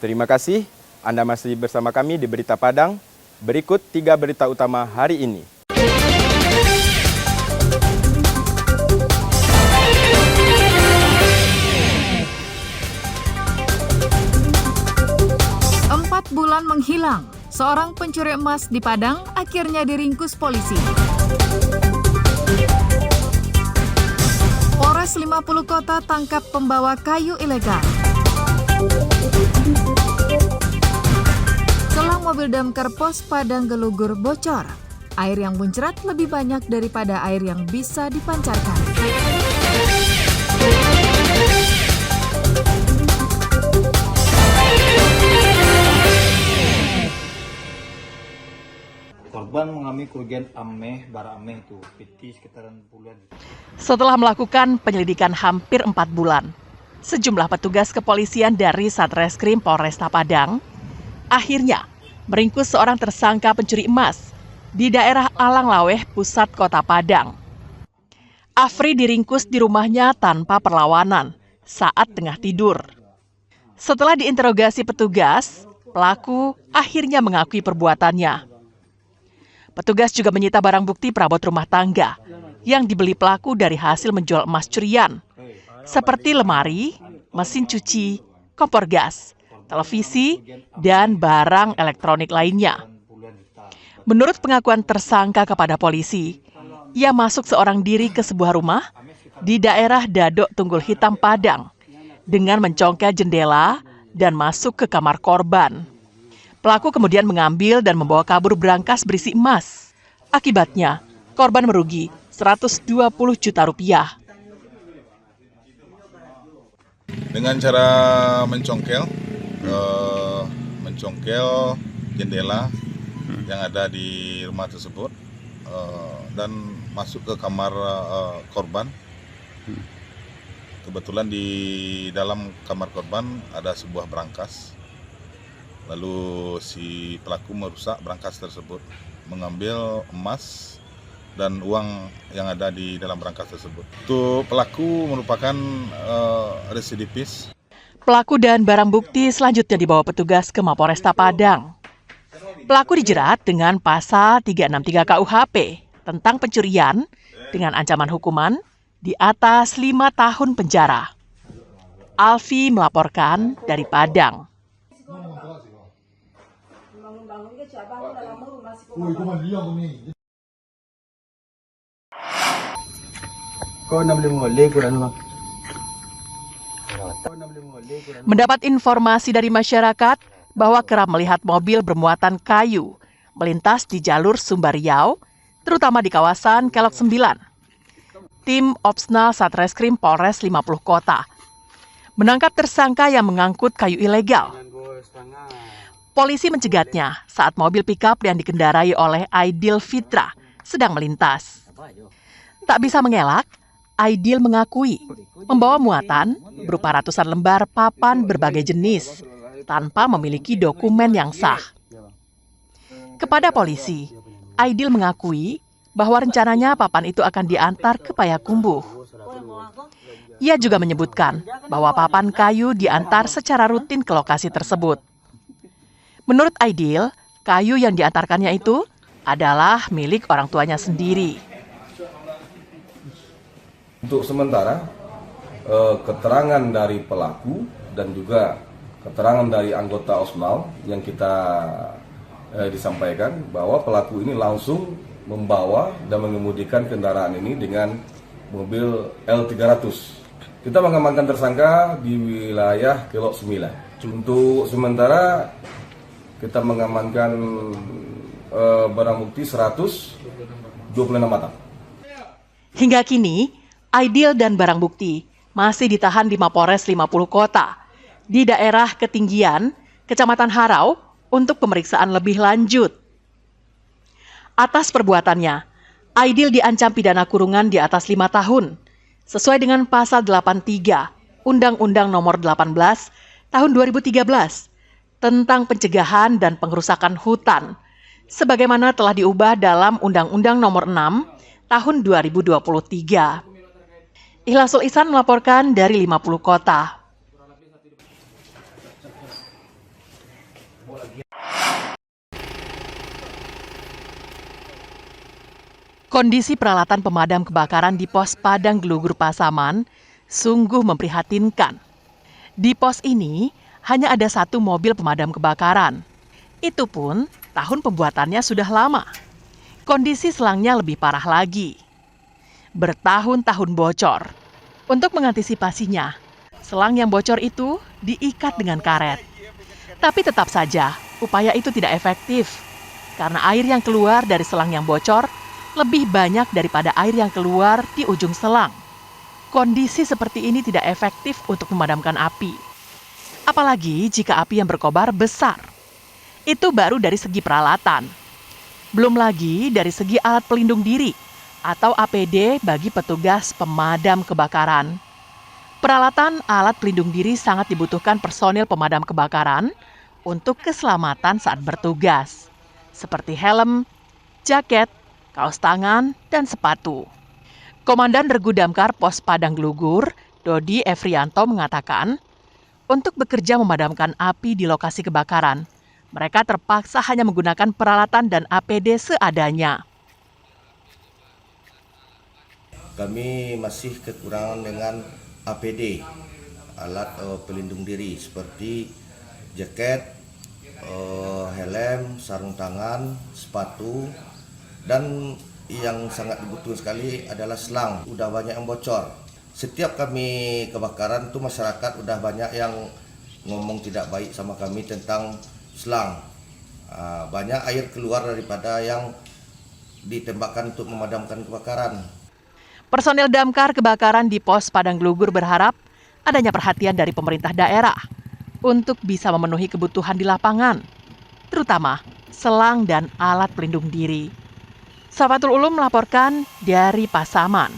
Terima kasih, Anda masih bersama kami di Berita Padang. Berikut 3 berita utama hari ini. Empat bulan menghilang, seorang pencuri emas di Padang akhirnya diringkus polisi. Polres 50 Kota tangkap pembawa kayu ilegal. Selang mobil damkar pos Padang Gelugur bocor. Air yang muncrat lebih banyak daripada air yang bisa dipancarkan. Korban mengalami kerugian bara ameh itu PT sekitaran puluhan. Setelah melakukan penyelidikan hampir 4 bulan, sejumlah petugas kepolisian dari Satreskrim Polresta Padang akhirnya meringkus seorang tersangka pencuri emas di daerah Alang Laweh, pusat kota Padang. Afri diringkus di rumahnya tanpa perlawanan saat tengah tidur. Setelah diinterogasi petugas, pelaku akhirnya mengakui perbuatannya. Petugas juga menyita barang bukti perabot rumah tangga yang dibeli pelaku dari hasil menjual emas curian, seperti lemari, mesin cuci, kompor gas, televisi, dan barang elektronik lainnya. Menurut pengakuan tersangka kepada polisi, ia masuk seorang diri ke sebuah rumah di daerah Dadok Tunggul Hitam Padang dengan mencongkel jendela dan masuk ke kamar korban. Pelaku kemudian mengambil dan membawa kabur berangkas berisi emas. Akibatnya, korban merugi Rp120 juta. Dengan cara mencongkel jendela yang ada di rumah tersebut dan masuk ke kamar korban. Kebetulan di dalam kamar korban ada sebuah berangkas. Lalu si pelaku merusak berangkas tersebut, mengambil emas dan uang yang ada di dalam berangkas tersebut. Untuk pelaku merupakan residivis. Pelaku dan barang bukti selanjutnya dibawa petugas ke Mapolresta Padang. Pelaku dijerat dengan pasal 363 KUHP tentang pencurian dengan ancaman hukuman di atas 5 tahun penjara. Alfi melaporkan dari Padang. Mendapat informasi dari masyarakat bahwa kerap melihat mobil bermuatan kayu melintas di jalur Sumba Riau, terutama di kawasan Kelok 9. Tim Opsnal Satreskrim Polres 50 Kota menangkap tersangka yang mengangkut kayu ilegal. Polisi mencegatnya saat mobil pickup yang dikendarai oleh Aidil Fitra sedang melintas. Tak bisa mengelak, Aidil mengakui membawa muatan berupa ratusan lembar papan berbagai jenis tanpa memiliki dokumen yang sah. Kepada polisi, Aidil mengakui bahwa rencananya papan itu akan diantar ke Payakumbuh. Ia juga menyebutkan bahwa papan kayu diantar secara rutin ke lokasi tersebut. Menurut Aidil, kayu yang diantarkannya itu adalah milik orang tuanya sendiri. Untuk sementara, keterangan dari pelaku dan juga keterangan dari anggota Osmal yang kita disampaikan bahwa pelaku ini langsung membawa dan mengemudikan kendaraan ini dengan mobil L300. Kita mengamankan tersangka di wilayah Kelok 9. Untuk sementara kita mengamankan barang bukti 126 batang. Hingga kini, Aidil dan barang bukti masih ditahan di Mapolres 50 Kota di daerah Ketinggian, Kecamatan Harau untuk pemeriksaan lebih lanjut. Atas perbuatannya, Aidil diancam pidana kurungan di atas 5 tahun, sesuai dengan pasal 83 Undang-Undang Nomor 18 Tahun 2013 tentang pencegahan dan pengerusakan hutan, sebagaimana telah diubah dalam Undang-Undang Nomor 6 Tahun 2023. Ikhlasul Ihsan melaporkan dari 50 Kota. Kondisi peralatan pemadam kebakaran di pos Padang Gelugur Pasaman sungguh memprihatinkan. Di pos ini hanya ada satu mobil pemadam kebakaran. Itu pun tahun pembuatannya sudah lama. Kondisi selangnya lebih parah lagi. Bertahun-tahun bocor. Untuk mengantisipasinya, selang yang bocor itu diikat dengan karet. Tapi tetap saja, upaya itu tidak efektif. Karena air yang keluar dari selang yang bocor lebih banyak daripada air yang keluar di ujung selang. Kondisi seperti ini tidak efektif untuk memadamkan api. Apalagi jika api yang berkobar besar. Itu baru dari segi peralatan. Belum lagi dari segi alat pelindung diri atau APD bagi petugas pemadam kebakaran. Peralatan alat pelindung diri sangat dibutuhkan personil pemadam kebakaran untuk keselamatan saat bertugas, seperti helm, jaket, kaos tangan, dan sepatu. Komandan Regu Damkar Pos Padang Gelugur, Dodi Efrianto mengatakan, untuk bekerja memadamkan api di lokasi kebakaran, mereka terpaksa hanya menggunakan peralatan dan APD seadanya. Kami masih kekurangan dengan APD, alat pelindung diri seperti jaket, helm, sarung tangan, sepatu, dan yang sangat dibutuhkan sekali adalah selang. Udah banyak yang bocor. Setiap kami kebakaran tuh masyarakat udah banyak yang ngomong tidak baik sama kami tentang selang. Banyak air keluar daripada yang ditembakkan untuk memadamkan kebakaran. Personel damkar kebakaran di Pos Padang Gelugur berharap adanya perhatian dari pemerintah daerah untuk bisa memenuhi kebutuhan di lapangan, terutama selang dan alat pelindung diri. Safatul Ulum melaporkan dari Pasaman.